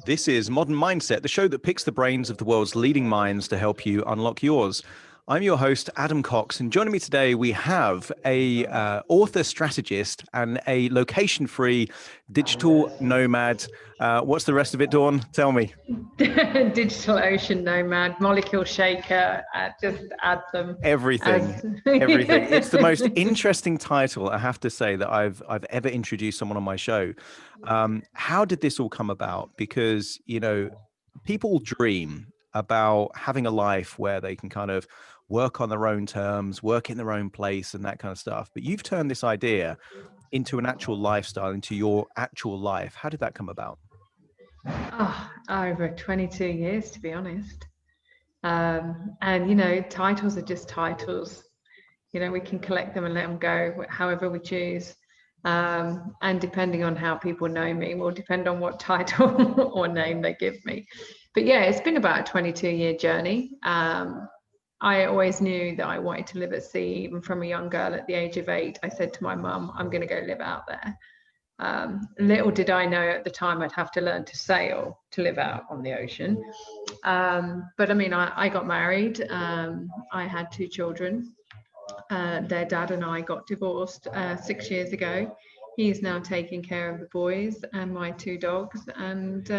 This is Modern Mindset, the show that picks the brains of the world's leading minds to help you unlock yours. I'm your host, Adam Cox, and joining me today, we have a author, strategist, and a location-free digital nomad. What's the rest of it, Dawn? Tell me. Digital ocean nomad, molecule shaker, just add them. Everything. It's the most interesting title, I have to say, that I've ever introduced someone on my show. How did this all come about? Because, people dream about having a life where they can kind of work on their own terms, work in their own place and that kind of stuff. But you've turned this idea into an actual lifestyle, into your actual life. How did that come about? Oh, over 22 years, to be honest. And, titles are just titles. We can collect them and let them go however we choose. And depending on how people know me will depend on what title or name they give me. But yeah, it's been about a 22-year journey. I always knew that I wanted to live at sea. Even from a young girl at the age of 8, I said to my mum, I'm going to go live out there. Little did I know at the time I'd have to learn to sail to live out on the ocean. But I mean, I got married. I had 2 children. Their dad and I got divorced 6 years ago. He's now taking care of the boys and my 2 dogs. And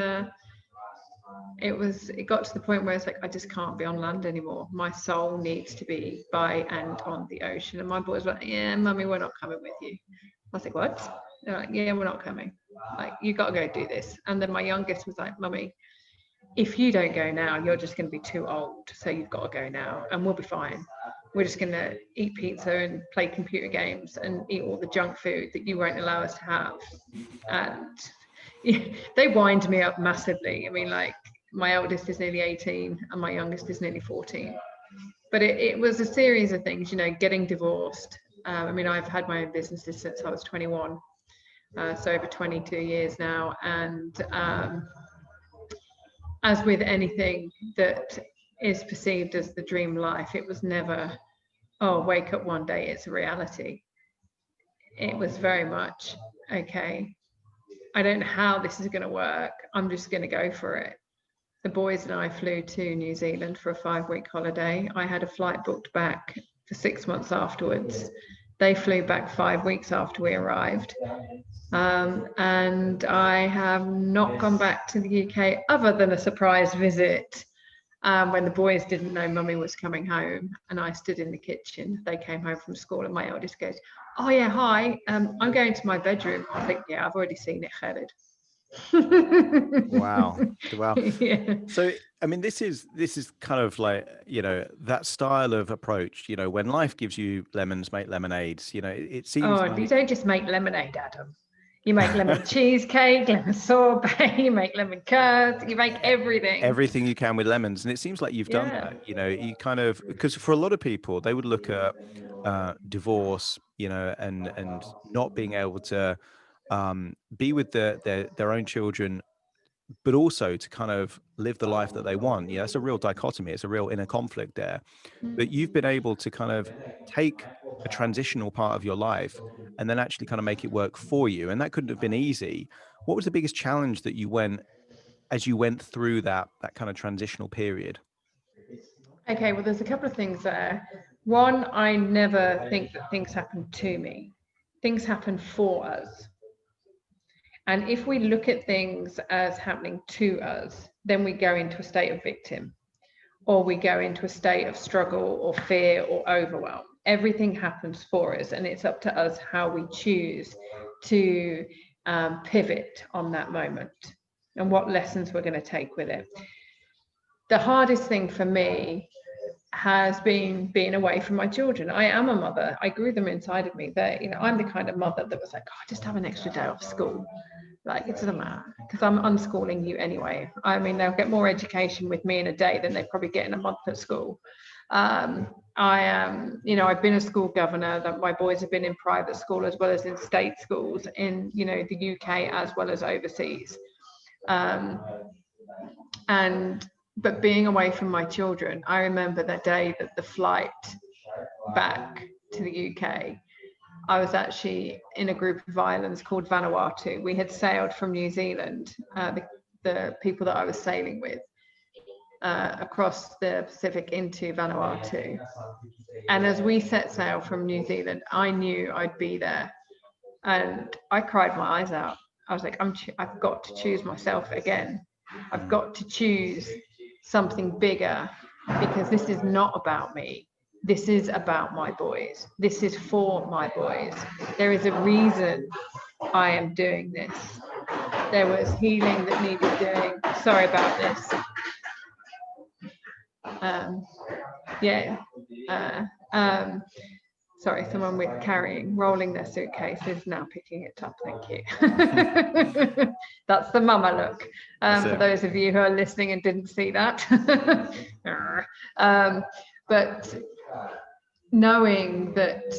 it got to the point where it's like, I just can't be on land anymore. My soul needs to be by and on the ocean. And my boys were like, yeah, mummy, we're not coming with you. I was like, what? They're like, yeah, we're not coming. Like, you got to go do this. And then my youngest was like, mummy, if you don't go now, you're just going to be too old. So you've got to go now and we'll be fine. We're just going to eat pizza and play computer games and eat all the junk food that you won't allow us to have. And they wind me up massively. I mean, like, my eldest is nearly 18 and my youngest is nearly 14. But it was a series of things, getting divorced. I mean, I've had my own businesses since I was 21. So over 22 years now. And as with anything that is perceived as the dream life, it was never, oh, wake up one day, it's a reality. It was very much, okay, I don't know how this is going to work. I'm just going to go for it. The boys and I flew to New Zealand for a 5-week holiday. I had a flight booked back for 6 months afterwards. They flew back 5 weeks after we arrived. And I have not gone back to the UK other than a surprise visit when the boys didn't know mummy was coming home and I stood in the kitchen. They came home from school and my eldest goes, oh yeah, hi, I'm going to my bedroom. I think, yeah, I've already seen it, Khaled. Wow. Yeah. So, I mean, this is kind of like, that style of approach, when life gives you lemons, make lemonades, it seems like... You don't just make lemonade, Adam. You make lemon cheesecake, lemon sorbet, you make lemon curds, you make everything. Everything you can with lemons. And it seems like you've done that, you kind of, because for a lot of people, they would look at divorce, and not being able to be with their own children, but also to kind of live the life that they want. Yeah, it's a real dichotomy. It's a real inner conflict there. But you've been able to kind of take a transitional part of your life and then actually kind of make it work for you. And that couldn't have been easy. What was the biggest challenge that you went through that kind of transitional period? Okay, well, there's a couple of things there. One, I never think that things happen to me. Things happen for us. And if we look at things as happening to us, then we go into a state of victim, or we go into a state of struggle or fear or overwhelm. Everything happens for us, and it's up to us how we choose to pivot on that moment and what lessons we're going to take with it. The hardest thing for me has been being away from my children. I am a mother. I grew them inside of me. I'm the kind of mother that was like, oh, just have an extra day off school. Like, it doesn't matter, because I'm unschooling you anyway. I mean, they'll get more education with me in a day than they probably get in a month at school. I've been a school governor. That my boys have been in private school as well as in state schools in, the UK as well as overseas. But being away from my children, I remember the day that the flight back to the UK, I was actually in a group of islands called Vanuatu. We had sailed from New Zealand, the people that I was sailing with, across the Pacific into Vanuatu. And as we set sail from New Zealand, I knew I'd be there. And I cried my eyes out. I was like, I've got to choose myself again. I've got to choose something bigger, because this is not about me. This is about my boys. This is for my boys. There is a reason I am doing this. There was healing that needed doing. Sorry about this. Sorry, someone rolling their suitcase is now picking it up. Thank you. That's the mama look. For those of you who are listening and didn't see that. But knowing that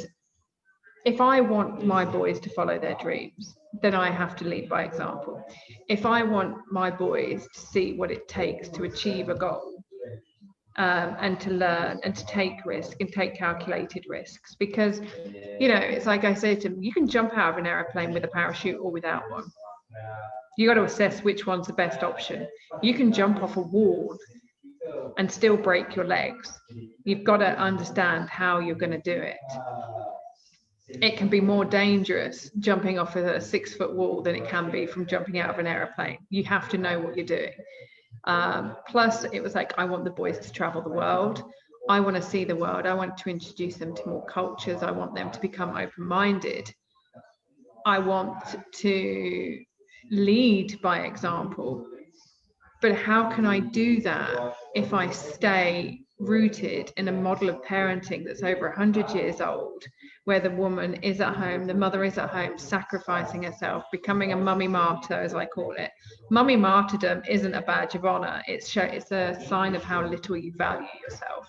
if I want my boys to follow their dreams, then I have to lead by example. If I want my boys to see what it takes to achieve a goal, and to learn and to take risk and take calculated risks, because it's like I say to them, you can jump out of an airplane with a parachute or without one. You got to assess which one's the best option. You can jump off a wall and still break your legs. You've got to understand how you're going to do it. It can be more dangerous jumping off a 6-foot wall than it can be from jumping out of an airplane. You have to know what you're doing. Plus, it was like, I want the boys to travel the world. I want to see the world. I want to introduce them to more cultures. I want them to become open-minded. I want to lead by example. But how can I do that if I stay rooted in a model of parenting that's over 100 years old, where the woman is at home, the mother is at home, sacrificing herself, becoming a mummy martyr, as I call it. Mummy martyrdom isn't a badge of honor. It's a sign of how little you value yourself.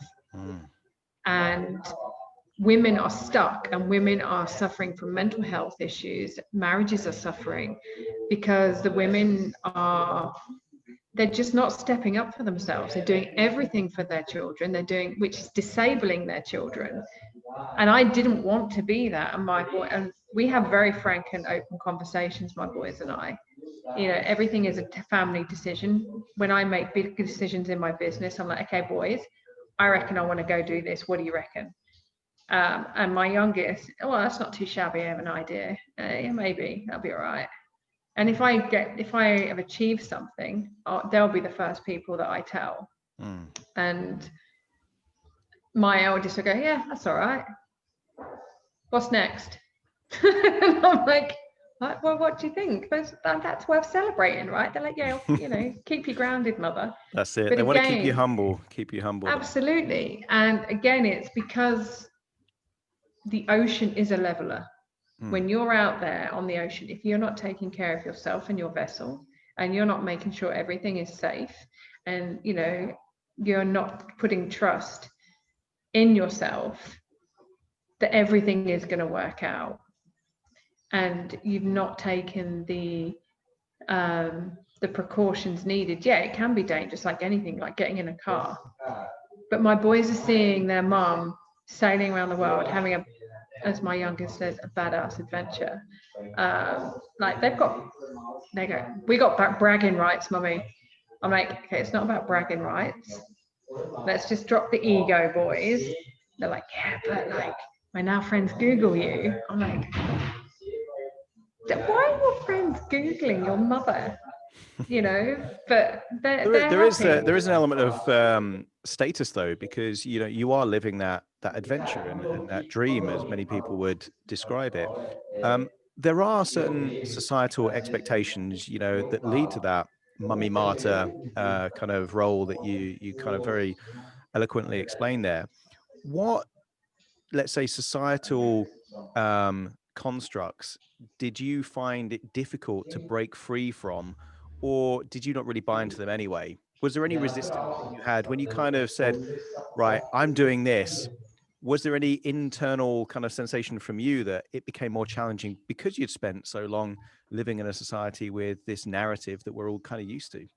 And women are stuck, and women are suffering from mental health issues. Marriages are suffering because the women they're just not stepping up for themselves. They're doing everything for their children. Which is disabling their children. And I didn't want to be that. And we have very frank and open conversations, my boys and I. Everything is a family decision. When I make big decisions in my business, I'm like, okay, boys, I reckon I want to go do this. What do you reckon? And my youngest, well, that's not too shabby of an idea. Yeah, maybe that'll be all right. And if I have achieved something, they'll be the first people that I tell. And my eldest will go, yeah, that's all right. What's next? And I'm like, well, what do you think? That's worth celebrating, right? They're like, yeah, keep you grounded, mother. That's it. They want to keep you humble. Absolutely. And again, it's because the ocean is a leveler. When you're out there on the ocean, if you're not taking care of yourself and your vessel, and you're not making sure everything is safe, and you're not putting trust in yourself that everything is going to work out, and you've not taken the precautions needed, it can be dangerous, like anything, like getting in a car. But my boys are seeing their mum sailing around the world, having as my youngest says, a badass adventure. Like we got bragging rights, mummy. I'm like, okay, it's not about bragging rights. Let's just drop the ego, boys. They're like, yeah, but like, my now friends Google you. I'm like, why are your friends Googling your mother? But there is an element of status, though, because you are living that adventure and that dream, as many people would describe it. There are certain societal expectations, that lead to that mummy martyr kind of role that you kind of very eloquently explained there. What, let's say, societal constructs did you find it difficult to break free from, or did you not really buy into them anyway? Was there any resistance that you had when you kind of said, right, I'm doing this? Was there any internal kind of sensation from you that it became more challenging because you'd spent so long living in a society with this narrative that we're all kind of used to?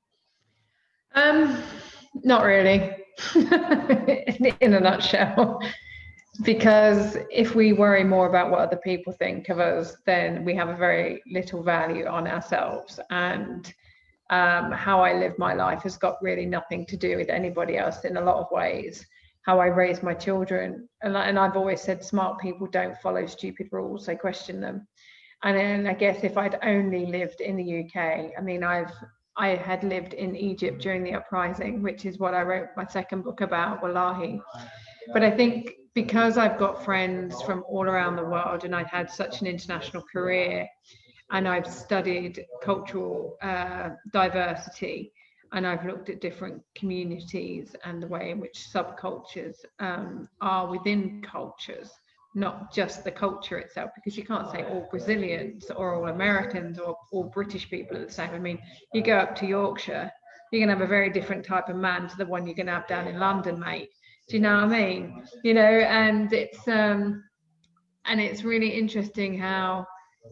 Not really. In a nutshell. Because if we worry more about what other people think of us, then we have a very little value on ourselves. And how I live my life has got really nothing to do with anybody else in a lot of ways. How I raise my children, and I've always said smart people don't follow stupid rules, they question them. And then I guess if I'd only lived in the UK, I mean, I had lived in Egypt during the uprising, which is what I wrote my second book about, Wallahi. But I think because I've got friends from all around the world and I've had such an international career, and I've studied cultural diversity, and I've looked at different communities and the way in which subcultures are within cultures, not just the culture itself, because you can't say all Brazilians or all Americans or all British people are the same. I mean, you go up to Yorkshire, you're going to have a very different type of man to the one you're going to have down in London, mate. Do you know what I mean? You know, and it's really interesting how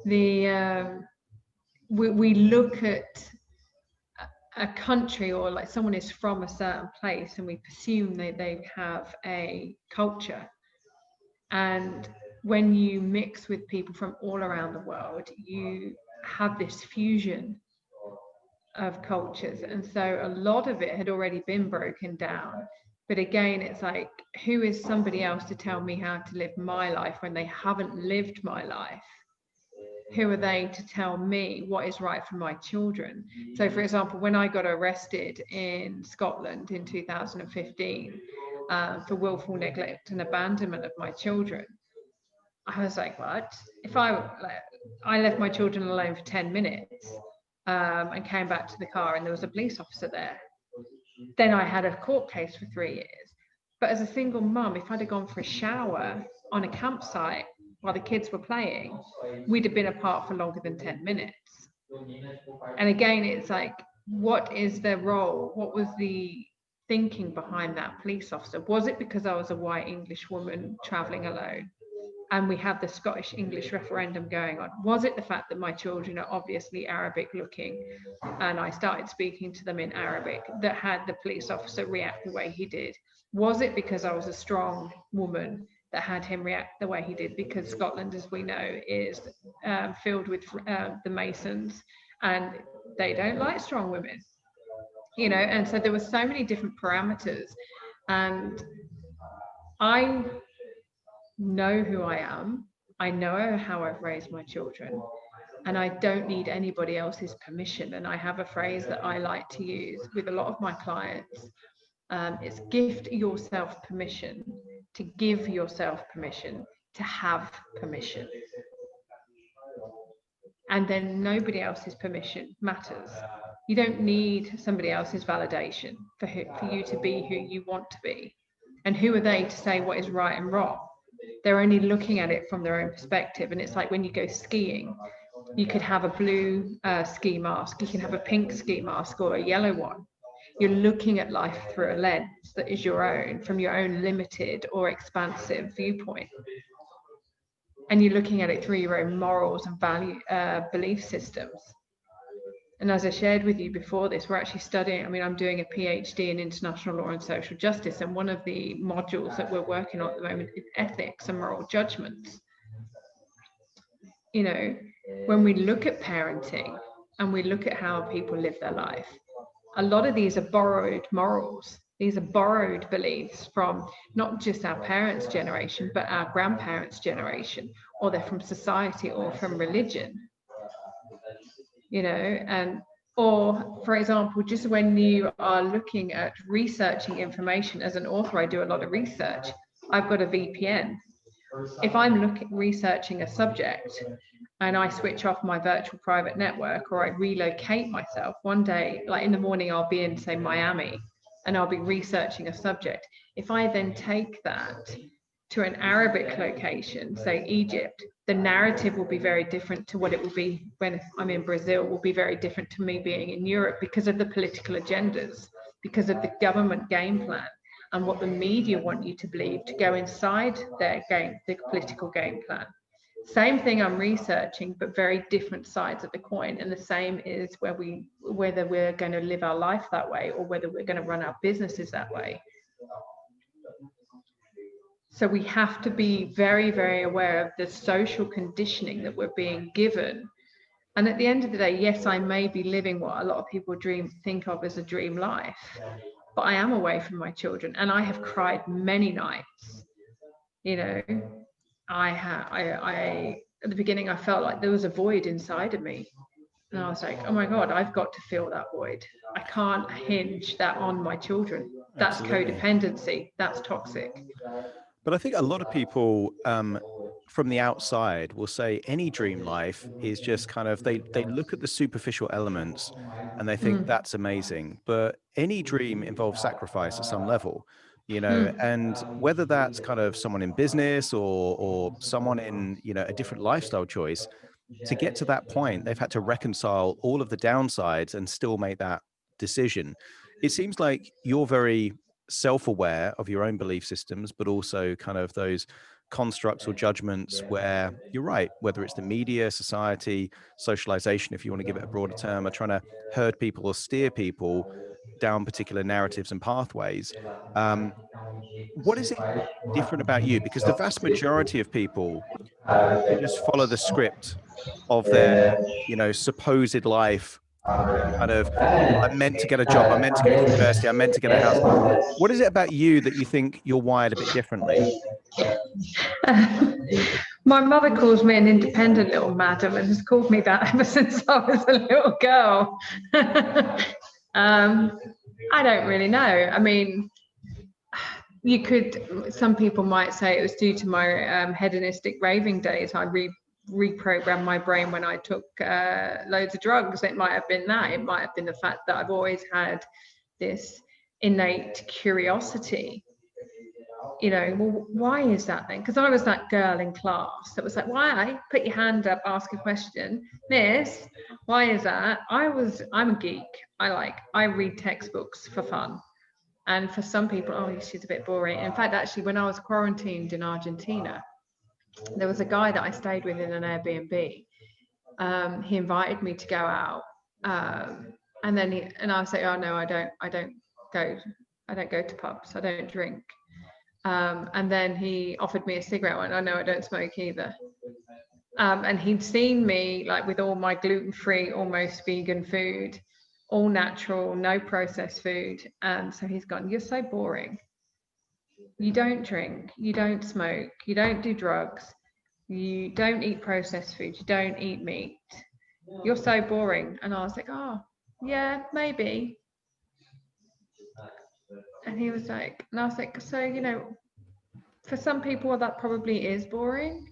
the we look at a country, or like someone is from a certain place, and we presume they have a culture. And when you mix with people from all around the world, you have this fusion of cultures. And so a lot of it had already been broken down. But again, it's like, who is somebody else to tell me how to live my life when they haven't lived my life? Who are they to tell me what is right for my children? So, for example, when I got arrested in Scotland in 2015 for willful neglect and abandonment of my children, I was like, what? If I left my children alone for 10 minutes and came back to the car and there was a police officer there, then I had a court case for 3 years. But as a single mum, if I'd have gone for a shower on a campsite while the kids were playing, we'd have been apart for longer than 10 minutes. And again, it's like, what is their role? What was the thinking behind that police officer? Was it because I was a white English woman traveling alone? And we have the Scottish English referendum going on. Was it the fact that my children are obviously Arabic looking and I started speaking to them in Arabic that had the police officer react the way he did? Was it because I was a strong woman that had him react the way he did? Because Scotland, as we know, is filled with the Masons, and they don't like strong women, you know. And so there were so many different parameters, and I know who I am. I know how I've raised my children, and I don't need anybody else's permission. And I have a phrase that I like to use with a lot of my clients. It's gift yourself permission to give yourself permission to have permission. And then nobody else's permission matters. You don't need somebody else's validation for you to be who you want to be. And who are they to say what is right and wrong? They're only looking at it from their own perspective. And it's like when you go skiing, you could have a blue ski mask, you can have a pink ski mask or a yellow one. You're looking at life through a lens that is your own, from your own limited or expansive viewpoint. And you're looking at it through your own morals and value belief systems. And as I shared with you before this, we're actually studying, I mean, I'm doing a PhD in international law and social justice, and one of the modules that we're working on at the moment is ethics and moral judgments. You know, when we look at parenting and we look at how people live their life, a lot of these are borrowed morals. These are borrowed beliefs from not just our parents' generation, but our grandparents' generation, or they're from society or from religion. You know, and or for example, just when you are looking at researching information as an author, I do a lot of research. I've got a VPN. If I'm researching a subject and I switch off my virtual private network, or I relocate myself, one day, like in the morning, I'll be in, say, Miami, and I'll be researching a subject. If I then take that to an Arabic location, say Egypt, the narrative will be very different to what it will be when I'm in Brazil, will be very different to me being in Europe, because of the political agendas, because of the government game plan and what the media want you to believe to go inside their game, the political game plan. Same thing I'm researching, but very different sides of the coin. And the same is whether we're going to live our life that way or whether we're going to run our businesses that way. So we have to be very, very aware of the social conditioning that we're being given. And at the end of the day, yes, I may be living what a lot of people think of as a dream life, but I am away from my children, and I have cried many nights. You know, I at the beginning I felt like there was a void inside of me, and I was like, oh my God, I've got to fill that void. I can't hinge that on my children. That's Absolutely. codependency. That's toxic. But I think a lot of people from the outside will say any dream life is just kind of they look at the superficial elements and they think Mm. that's amazing. But any dream involves sacrifice at some level, you know, Mm. and whether that's kind of someone in business or someone in, you know, a different lifestyle choice, to get to that point, they've had to reconcile all of the downsides and still make that decision. It seems like you're very self-aware of your own belief systems, but also kind of those constructs or judgments where you're right, whether it's the media, society, socialization, if you want to give it a broader term, are trying to herd people or steer people down particular narratives and pathways. What is it different about you? Because the vast majority of people seem to just follow the script of their, you know, supposed life. Kind of, I'm meant to get a job, I'm meant to go to university, I'm meant to get a house. What is it about you that you think you're wired a bit differently? My mother calls me an independent little madam and has called me that ever since I was a little girl. I don't really know. I mean, some people might say it was due to my hedonistic raving days. I reprogrammed my brain when I took loads of drugs. It might have been that. It might have been the fact that I've always had this innate curiosity. You know, well, why is that then? Because I was that girl in class that was like, why? Put your hand up, ask a question. Miss, why is that? I'm a geek. I read textbooks for fun. And for some people, oh, she's a bit boring. In fact, actually, when I was quarantined in Argentina, there was a guy that I stayed with in an Airbnb. He invited me to go out, and then I was like, oh no, I don't go to pubs, I don't drink. And then he offered me a cigarette. I went, oh no, I don't smoke either. And he'd seen me like with all my gluten-free, almost vegan food, all natural, no processed food. And so he's gone, you're so boring. You don't drink, you don't smoke, you don't do drugs, you don't eat processed food, you don't eat meat. You're so boring. And I was like, oh, yeah, maybe. And he was like, and I was like, so, you know, for some people that probably is boring.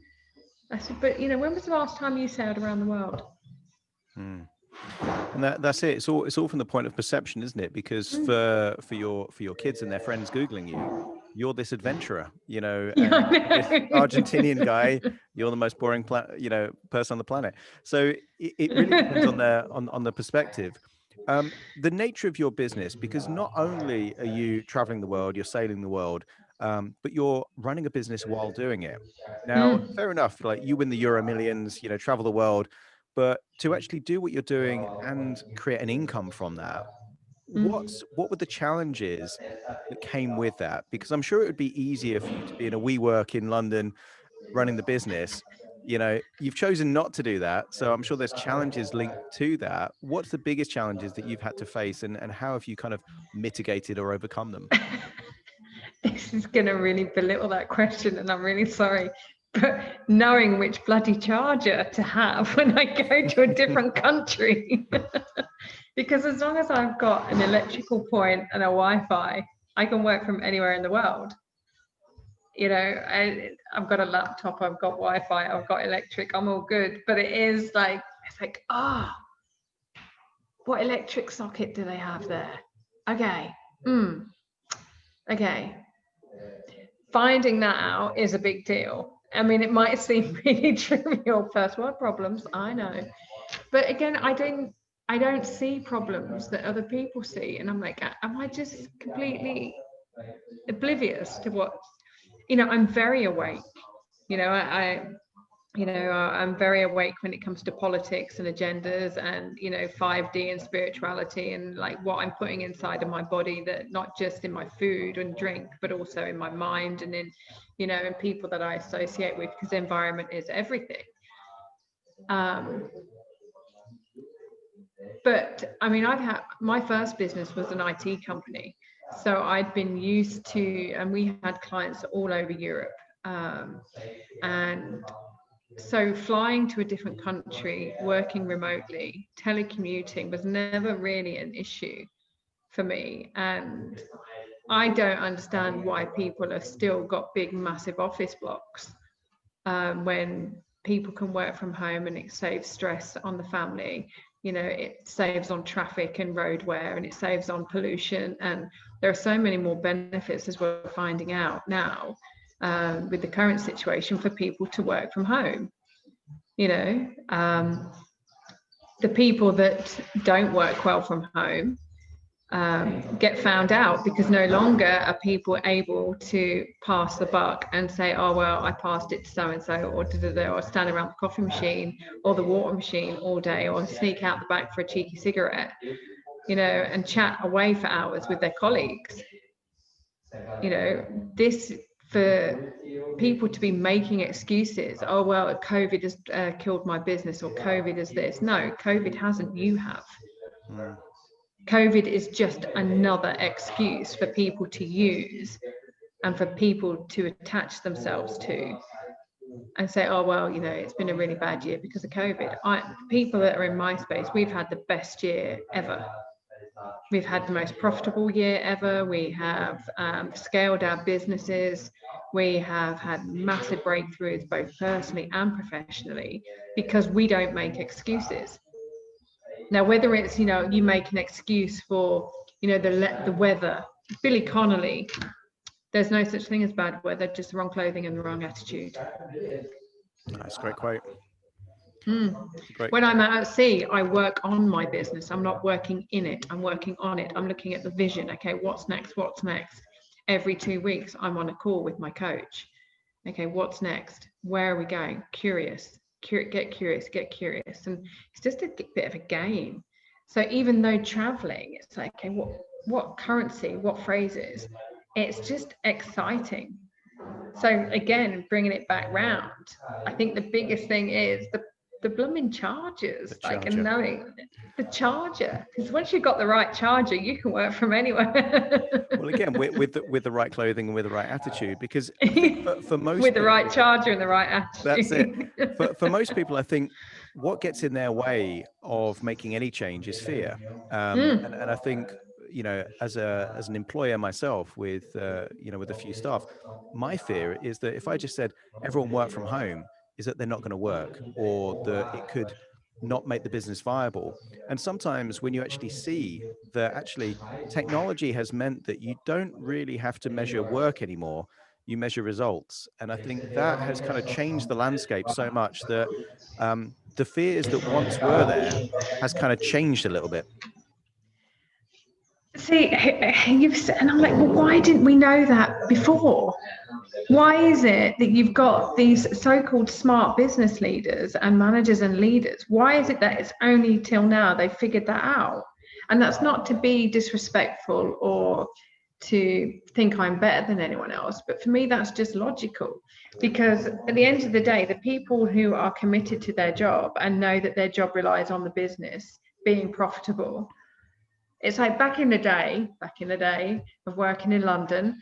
I said, but you know, when was the last time you sailed around the world? And that's it. It's all from the point of perception, isn't it? Because for your kids and their friends Googling you, you're this adventurer, you know, and this Argentinian guy, you're the most boring person on the planet. So it really depends on the perspective. The nature of your business, because not only are you traveling the world, you're sailing the world, but you're running a business while doing it. Now, fair enough, like you win the Euro Millions, you know, travel the world, but to actually do what you're doing and create an income from that, what were the challenges that came with that? Because I'm sure it would be easier for you to be in a WeWork in London running the business. You know, you've chosen not to do that. So I'm sure there's challenges linked to that. What's the biggest challenges that you've had to face, and how have you kind of mitigated or overcome them? This is going to really belittle that question, and I'm really sorry. But knowing which bloody charger to have when I go to a different country. Because as long as I've got an electrical point and a Wi-Fi, I can work from anywhere in the world. You know, I've got a laptop, I've got Wi-Fi, I've got electric, I'm all good. But it's like, what electric socket do they have there? Okay. Okay. Finding that out is a big deal. I mean, it might seem really trivial, first world problems, I know. But again, I don't see problems that other people see. And I'm like, am I just completely oblivious to what, you know, I'm very awake. You know, I'm very awake when it comes to politics and agendas and, 5D and spirituality and like what I'm putting inside of my body, that not just in my food and drink, but also in my mind and in, and people that I associate with, because the environment is everything. But I mean, my first business was an IT company. So I'd been used to, and we had clients all over Europe. And so flying to a different country, working remotely, telecommuting was never really an issue for me. And I don't understand why people have still got big, massive office blocks when people can work from home, and it saves stress on the family. It saves on traffic and road wear, and it saves on pollution. And there are so many more benefits, as we're finding out now, with the current situation, for people to work from home. The people that don't work well from home get found out, because no longer are people able to pass the buck and say, oh, well, I passed it to so-and-so, or stand around the coffee machine or the water machine all day, or sneak out the back for a cheeky cigarette, and chat away for hours with their colleagues. This, for people to be making excuses, oh, well, COVID has killed my business, or COVID is this. No, COVID hasn't, you have. COVID is just another excuse for people to use and for people to attach themselves to and say, oh, well, it's been a really bad year because of COVID. People that are in my space, we've had the best year ever. We've had the most profitable year ever. We have scaled our businesses. We have had massive breakthroughs, both personally and professionally, because we don't make excuses. Now, whether it's, you make an excuse for, the weather, Billy Connolly, there's no such thing as bad weather, just the wrong clothing and the wrong attitude. Nice, great quote. Great. When I'm out at sea, I work on my business. I'm not working in it. I'm working on it. I'm looking at the vision. Okay, what's next? What's next? Every 2 weeks, I'm on a call with my coach. Okay, what's next? Where are we going? Curious. Get curious. And it's just a bit of a game. So even though traveling, it's like, okay, what currency, what phrases? It's just exciting. So again, bringing it back round, I think the biggest thing is the blooming chargers, and knowing the charger, because once you've got the right charger, you can work from anywhere. Well, again, with the right clothing and with the right attitude, because I think for most with the people, right charger and the right attitude. That's it. For most people, I think what gets in their way of making any change is fear. And I think, as an employer myself with with a few staff, my fear is that if I just said everyone work from home, is that they're not going to work, or that it could not make the business viable. And sometimes when you actually see that actually technology has meant that you don't really have to measure work anymore, you measure results. And I think that has kind of changed the landscape so much that the fears that once were there has kind of changed a little bit. See, you've said, and I'm like, well, why didn't we know that before? Why is it that you've got these so-called smart business leaders and managers and leaders? Why is it that it's only till now they figured that out? And that's not to be disrespectful or to think I'm better than anyone else, but for me, that's just logical. Because at the end of the day, the people who are committed to their job and know that their job relies on the business being profitable, it's like back in the day of working in London,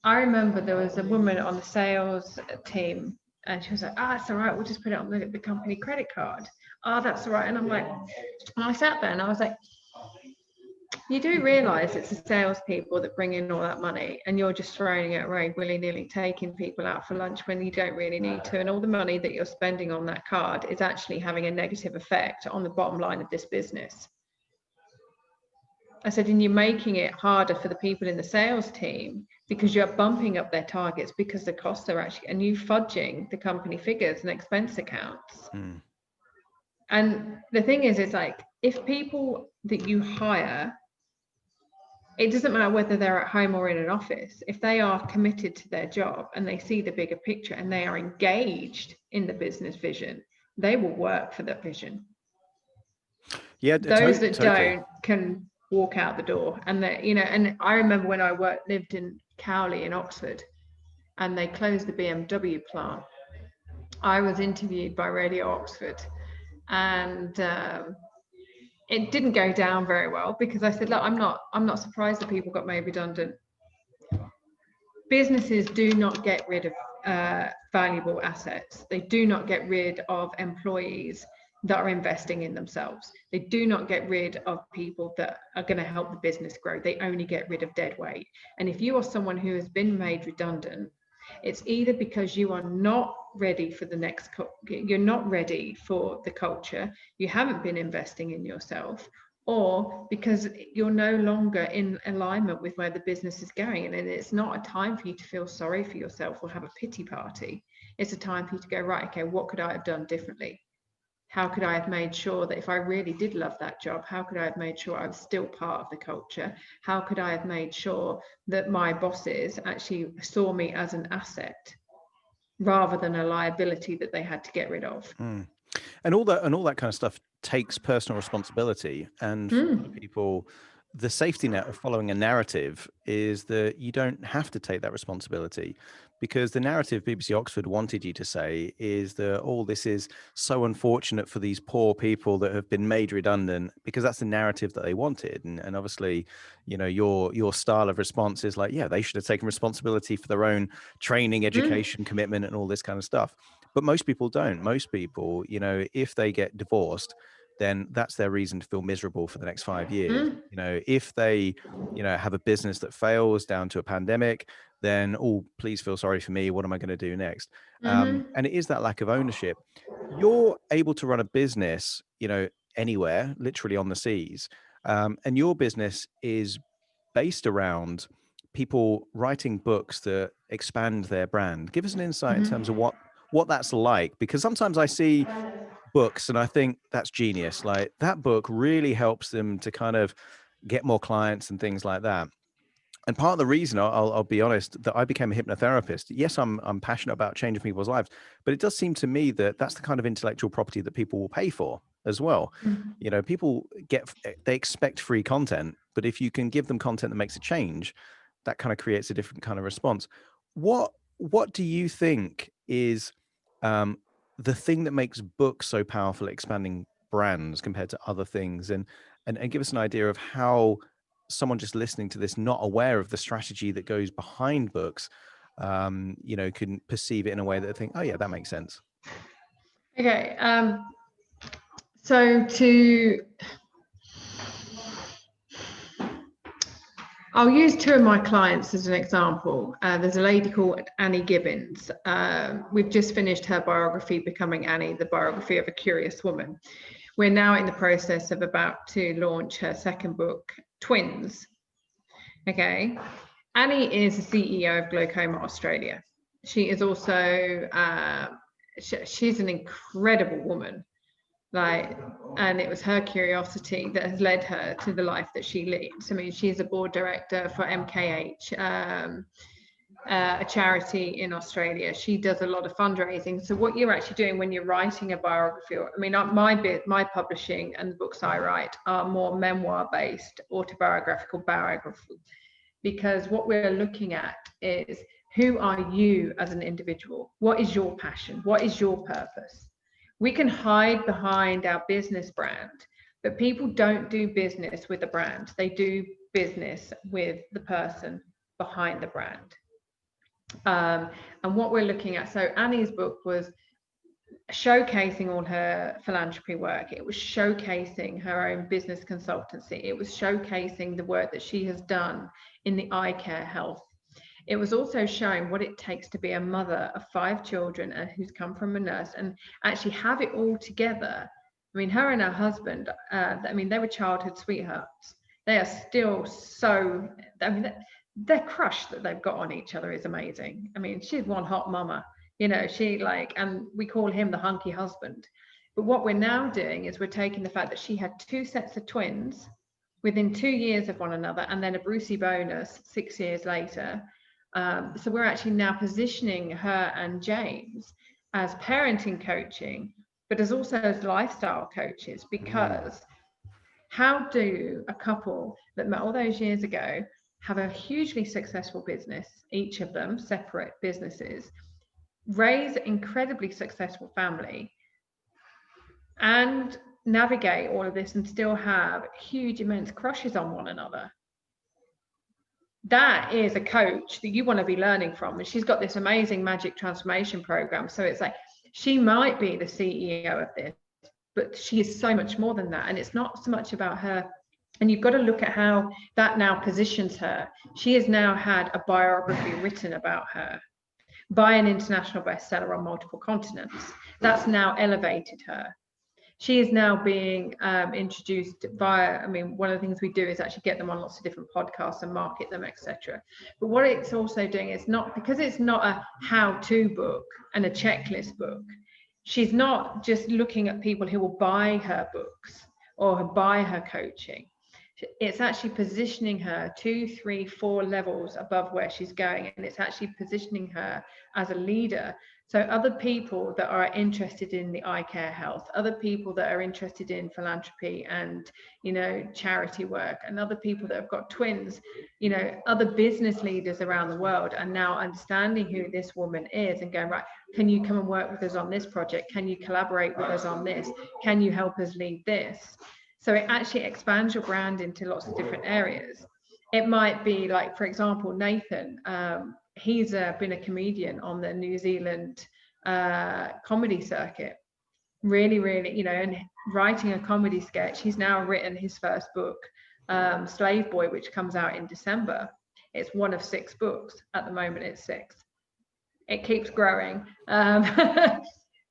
I remember there was a woman on the sales team, and she was like, it's all right, we'll just put it on the company credit card. That's all right. And I'm like, and I sat there and I was like, you do realize it's the salespeople that bring in all that money, and you're just throwing it away willy-nilly, taking people out for lunch when you don't really need to, and all the money that you're spending on that card is actually having a negative effect on the bottom line of this business. I said, and you're making it harder for the people in the sales team because you're bumping up their targets because the costs are actually, and you fudging the company figures and expense accounts. And the thing is, it's like, if people that you hire it doesn't matter whether they're at home or in an office. If they are committed to their job and they see the bigger picture and they are engaged in the business vision, they will work for that vision. Yeah, Those that totally. don't can walk out the door. And that, you know, and I remember when I lived in Cowley in Oxford, and they closed the BMW plant. I was interviewed by Radio Oxford, and it didn't go down very well, because I said, look, I'm not surprised that people got made redundant. Businesses do not get rid of valuable assets. They do not get rid of employees that are investing in themselves. They do not get rid of people that are going to help the business grow. They only get rid of dead weight. And if you are someone who has been made redundant, it's either because you are not ready for the next, you're not ready for the culture, you haven't been investing in yourself, or because you're no longer in alignment with where the business is going. And it's not a time for you to feel sorry for yourself or have a pity party. It's a time for you to go, right, okay, what could I have done differently? How could I have made sure that if I really did love that job, how could I have made sure I was still part of the culture? How could I have made sure that my bosses actually saw me as an asset rather than a liability that they had to get rid of? Mm. And all that kind of stuff takes personal responsibility. And for a lot of people, the safety net of following a narrative is that you don't have to take that responsibility, because the narrative BBC Oxford wanted you to say is that, oh, this is so unfortunate for these poor people that have been made redundant, because that's the narrative that they wanted. And obviously, you know, your style of response is like, yeah, they should have taken responsibility for their own training, education, commitment, and all this kind of stuff. But most people don't. Most people, you know, if they get divorced, then that's their reason to feel miserable for the next 5 years. You know, if they, you know, have a business that fails down to a pandemic, then, oh, please feel sorry for me. What am I going to do next? And it is that lack of ownership. You're able to run a business, you know, anywhere, literally on the seas. And your business is based around people writing books that expand their brand. Give us an insight in terms of what that's like, because sometimes I see books and I think that's genius. Like, that book really helps them to kind of get more clients and things like that. And part of the reason, I'll be honest, that I became a hypnotherapist. Yes, I'm passionate about changing people's lives, but it does seem to me that that's the kind of intellectual property that people will pay for as well. You know, people they expect free content, but if you can give them content that makes a change, that kind of creates a different kind of response. What do you think is um, the thing that makes books so powerful at expanding brands compared to other things? And give us an idea of how someone just listening to this, not aware of the strategy that goes behind books, you know, can perceive it in a way that they think, oh yeah, that makes sense. Okay. So I'll use two of my clients as an example. There's a lady called Annie Gibbons. We've just finished her biography, Becoming Annie, the biography of a curious woman. We're now in the process of about to launch her second book, Twins. Okay. Annie is the CEO of Glaucoma Australia. She is also, she's an incredible woman. Like, and it was her curiosity that has led her to the life that she leads. I mean, she's a board director for MKH, a charity in Australia. She does a lot of fundraising. So what you're actually doing when you're writing a biography, I mean, my publishing and the books I write are more memoir-based, autobiographical biography, because what we're looking at is, who are you as an individual? What is your passion? What is your purpose? We can hide behind our business brand, but people don't do business with a brand. They do business with the person behind the brand. And what we're looking at, so Annie's book was showcasing all her philanthropy work. It was showcasing her own business consultancy. It was showcasing the work that she has done in the eye care health. It was also showing what it takes to be a mother of 5 children and who's come from a nurse and actually have it all together. I mean, her and her husband, I mean, they were childhood sweethearts. They are still so, I mean, their crush that they've got on each other is amazing. I mean, she's one hot mama, you know, she like, and we call him the hunky husband. But what we're now doing is we're taking the fact that she had 2 sets of twins, within 2 years of one another, and then a Brucey bonus 6 years later. So we're actually now positioning her and James as parenting coaching, but as also as lifestyle coaches, because how do a couple that met all those years ago have a hugely successful business, each of them separate businesses, raise an incredibly successful family, and navigate all of this and still have huge, immense crushes on one another? That is a coach that you want to be learning from. And she's got this amazing magic transformation program. So it's like, she might be the CEO of this, but she is so much more than that. And it's not so much about her. And you've got to look at how that now positions her. She has now had a biography written about her by an international bestseller on multiple continents. That's now elevated her. She is now being introduced via, I mean, one of the things we do is actually get them on lots of different podcasts and market them, etc. But what it's also doing is not, because it's not a how-to book and a checklist book, she's not just looking at people who will buy her books or buy her coaching. It's actually positioning her 2, 3, 4 levels above where she's going, and it's actually positioning her as a leader. So other people that are interested in the eye care health, other people that are interested in philanthropy and, you know, charity work, and other people that have got twins, you know, other business leaders around the world are now understanding who this woman is and going, right, can you come and work with us on this project? Can you collaborate with us on this? Can you help us lead this? So it actually expands your brand into lots of different areas. It might be like, for example, Nathan, he's been a comedian on the New Zealand comedy circuit, really, you know, and writing a comedy sketch. He's now written his first book, Slave Boy, which comes out in December. It's one of 6 books. At the moment, it's 6. It keeps growing. But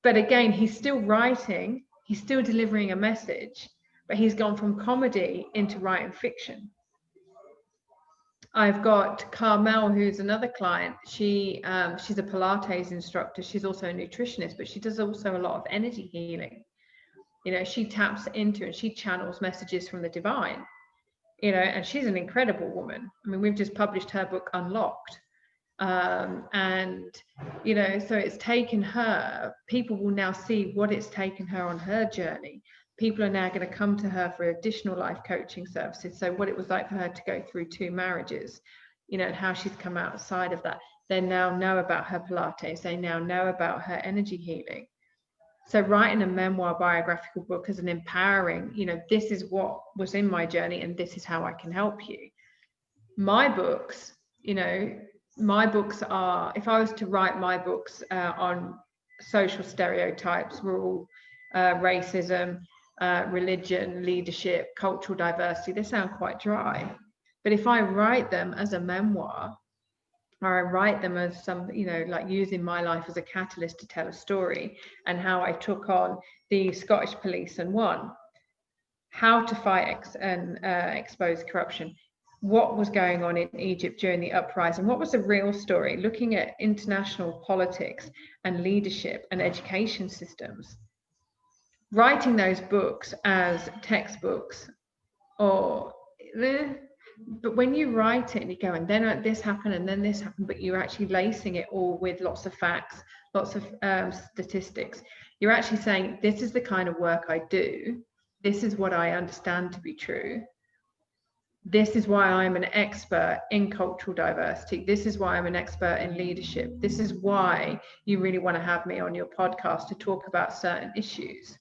again, he's still writing, he's still delivering a message, but he's gone from comedy into writing fiction. I've got Carmel, who's another client. She's a Pilates instructor. She's also a nutritionist, but she does also a lot of energy healing. You know, she taps into and she channels messages from the divine, you know, and she's an incredible woman. I mean, we've just published her book, Unlocked. And, you know, so it's taken her, people will now see what it's taken her on her journey. People are now going to come to her for additional life coaching services. So what it was like for her to go through 2 marriages, you know, and how she's come outside of that. They now know about her Pilates. They now know about her energy healing. So writing a memoir biographical book is an empowering, you know, this is what was in my journey and this is how I can help you. My books, you know, my books are, if I was to write my books on social stereotypes, rural racism, religion, leadership, cultural diversity, they sound quite dry. But if I write them as a memoir, or I write them as some, you know, like using my life as a catalyst to tell a story, and how I took on the Scottish police and won, how to fight and expose corruption, what was going on in Egypt during the uprising, what was the real story, looking at international politics and leadership and education systems. Writing those books as textbooks, or but when you write it and you go, and then this happened and then this happened, but you're actually lacing it all with lots of facts, lots of statistics. You're actually saying, this is the kind of work I do. This is what I understand to be true. This is why I'm an expert in cultural diversity. This is why I'm an expert in leadership. This is why you really want to have me on your podcast to talk about certain issues.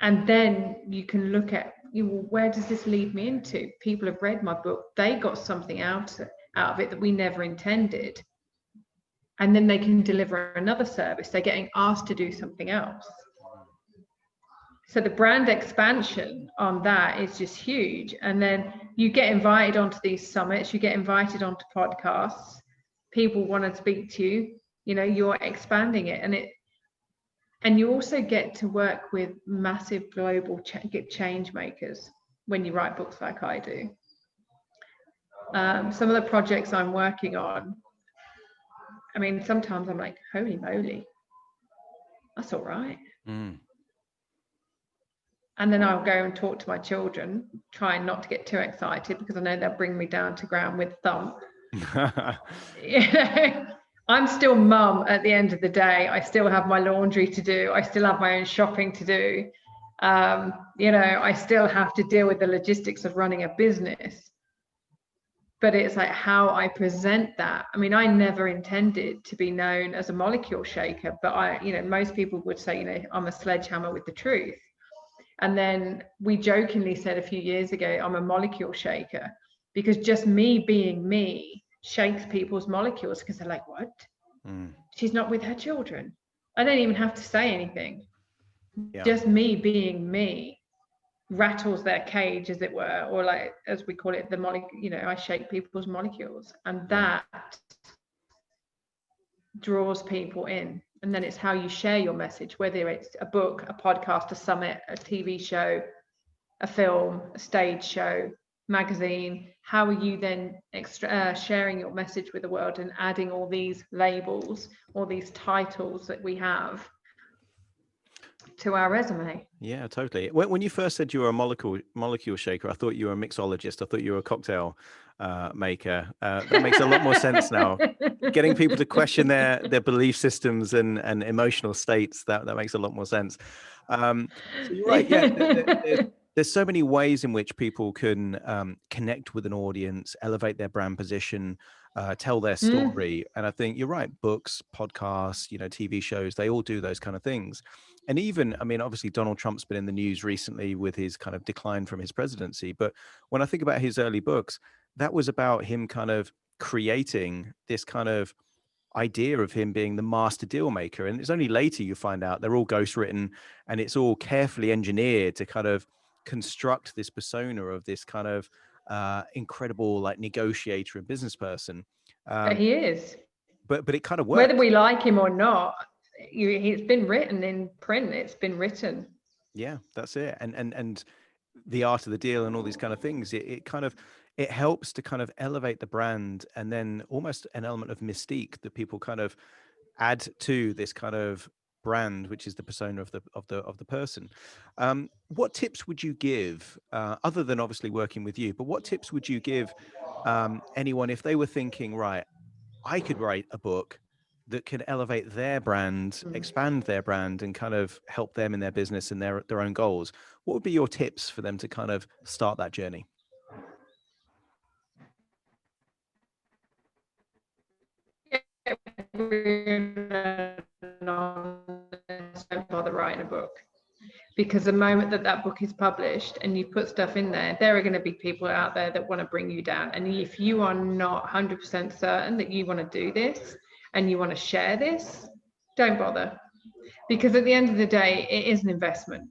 And then you can look at, you know, where does this lead me into? People have read my book. They got something out of it that we never intended. And then they can deliver another service. They're getting asked to do something else. So the brand expansion on that is just huge. And then you get invited onto these summits, you get invited onto podcasts, people want to speak to you, you know, you're expanding it. And you also get to work with massive global change makers when you write books like I do. Some of the projects I'm working on, I mean, sometimes I'm like, holy moly, that's all right. And then I'll go and talk to my children, trying not to get too excited because I know they'll bring me down to ground with thump. I'm still mum at the end of the day. I still have my laundry to do. I still have my own shopping to do. I still have to deal with the logistics of running a business. But it's like how I present that. I mean, I never intended to be known as a molecule shaker, but most people would say, I'm a sledgehammer with the truth. And then we jokingly said a few years ago, I'm a molecule shaker, because just me being me shakes people's molecules, because they're like, what? She's not with her children. I don't even have to say anything. Yeah. Just me being me rattles their cage, as it were, or like, as we call it, the molecule, I shake people's molecules, and that draws people in. And then it's how you share your message, whether it's a book, a podcast, a summit, a TV show, a film, a stage show, magazine. How are you then sharing your message with the world and adding all these labels, all these titles that we have to our resume? Yeah, totally. When you first said you were a molecule shaker, I thought you were a mixologist. I thought you were a cocktail maker. That makes a lot more sense now. Getting people to question their belief systems and emotional states, that makes a lot more sense. So you're right. Yeah, there's so many ways in which people can connect with an audience, elevate their brand position, tell their story. And I think you're right. Books, podcasts, TV shows, they all do those kind of things. And even, I mean, obviously Donald Trump's been in the news recently with his kind of decline from his presidency. But when I think about his early books, that was about him kind of creating this kind of idea of him being the master deal maker. And it's only later you find out they're all ghostwritten, and it's all carefully engineered to kind of construct this persona of this kind of incredible like negotiator and business person. But he is. But it kind of works. Whether we like him or not, it's been written in print. It's been written. Yeah, that's it. And the art of the deal and all these kind of things, it helps to kind of elevate the brand, and then almost an element of mystique that people kind of add to this kind of brand, which is the persona of the person. What tips would you give, other than obviously working with you, but what tips would you give anyone if they were thinking, right, I could write a book that can elevate their brand, expand their brand, and kind of help them in their business and their own goals? What would be your tips for them to kind of start that journey? Don't bother writing a book, because the moment that book is published and you put stuff in there are going to be people out there that want to bring you down. And if you are not 100% certain that you want to do this and you want to share this, don't bother, because at the end of the day, it is an investment.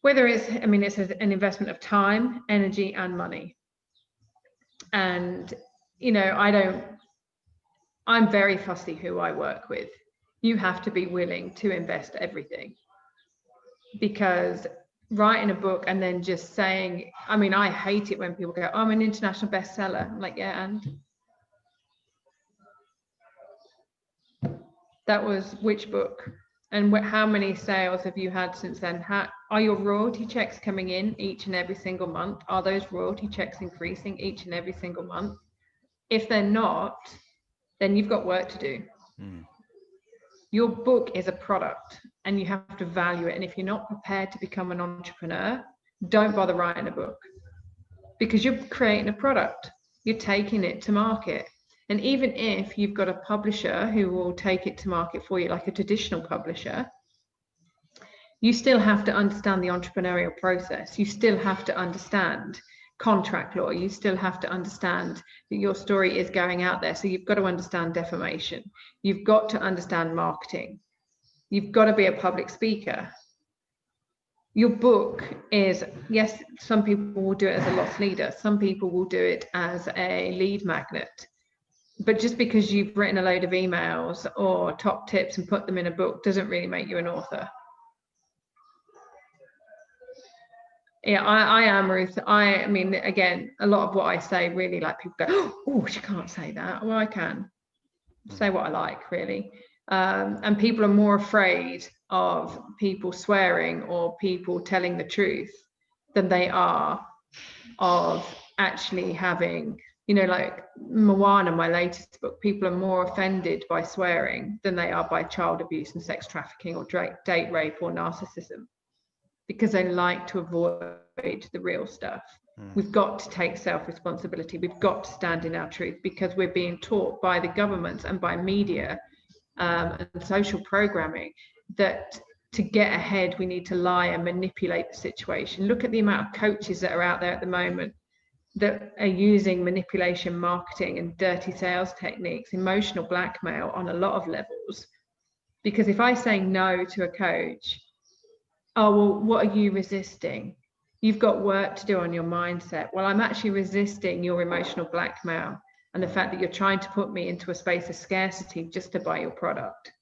Whether it's an investment of time, energy, and money. And I'm very fussy who I work with. You have to be willing to invest everything, because writing a book and then just saying, I hate it when people go, I'm an international bestseller. I'm like, yeah, and that was which book? And how many sales have you had since then? Are your royalty checks coming in each and every single month? Are those royalty checks increasing each and every single month? If they're not, then you've got work to do. Your book is a product and you have to value it. And if you're not prepared to become an entrepreneur, don't bother writing a book, because you're creating a product. You're taking it to market. And even if you've got a publisher who will take it to market for you, like a traditional publisher, you still have to understand the entrepreneurial process. You still have to understand contract law. You still have to understand that your story is going out there. So you've got to understand defamation. You've got to understand marketing. You've got to be a public speaker. Your book is, yes, some people will do it as a loss leader. Some people will do it as a lead magnet. But just because you've written a load of emails or top tips and put them in a book doesn't really make you an author. Yeah, I am, Ruth. Again, a lot of what I say, really, like, people go, oh, she can't say that. Well, I can say what I like, really. And people are more afraid of people swearing or people telling the truth than they are of actually having, you know, like Moana, my latest book, people are more offended by swearing than they are by child abuse and sex trafficking or date rape or narcissism, because they like to avoid the real stuff. We've got to take self-responsibility. We've got to stand in our truth, because we're being taught by the government and by media and social programming that to get ahead, we need to lie and manipulate the situation. Look at the amount of coaches that are out there at the moment that are using manipulation, marketing, and dirty sales techniques, emotional blackmail on a lot of levels. Because if I say no to a coach, oh, well, what are you resisting? You've got work to do on your mindset. Well, I'm actually resisting your emotional blackmail and the fact that you're trying to put me into a space of scarcity just to buy your product.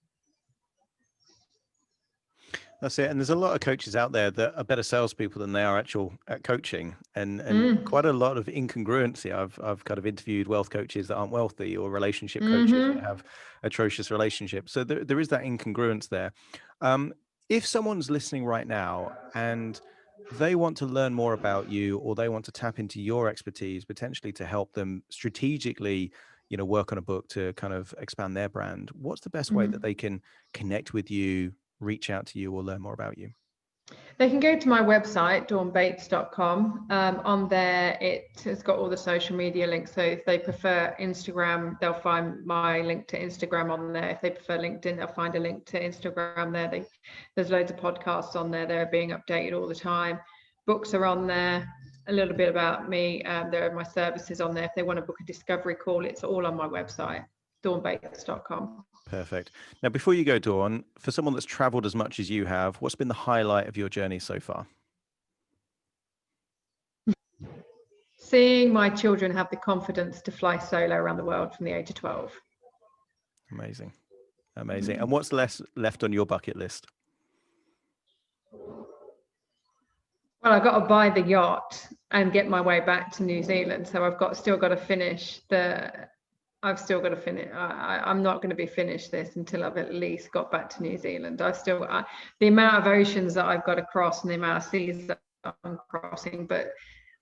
That's it. And there's a lot of coaches out there that are better salespeople than they are actual at coaching, and quite a lot of incongruency. I've kind of interviewed wealth coaches that aren't wealthy, or relationship coaches that have atrocious relationships. So there is that incongruence there. If someone's listening right now and they want to learn more about you, or they want to tap into your expertise, potentially to help them strategically, you know, work on a book to kind of expand their brand, what's the best way that they can connect with you, reach out to you, or learn more about you? They can go to my website, dawnbates.com. On there, it has got all the social media links. So if they prefer Instagram, they'll find my link to Instagram on there. If they prefer LinkedIn, they'll find a link to Instagram there. There's loads of podcasts on there. They're being updated all the time. Books are on there. A little bit about me. There are my services on there. If they want to book a discovery call, it's all on my website, dawnbates.com. Perfect. Now, before you go, Dawn, for someone that's traveled as much as you have, what's been the highlight of your journey so far? Seeing my children have the confidence to fly solo around the world from the age of 12. Amazing. Amazing. And what's left on your bucket list? Well, I've got to buy the yacht and get my way back to New Zealand. So still got to finish I'm not going to be finished this until I've at least got back to New Zealand. The amount of oceans that I've got to cross and the amount of seas that I'm crossing, but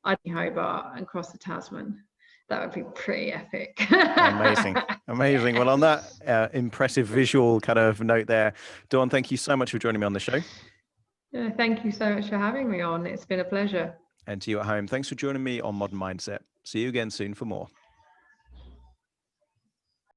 I'd be Hobart and cross the Tasman. That would be pretty epic. Amazing. Amazing. Well, on that impressive visual kind of note there, Dawn, thank you so much for joining me on the show. Yeah, thank you so much for having me on. It's been a pleasure. And to you at home, thanks for joining me on Modern Mindset. See you again soon for more.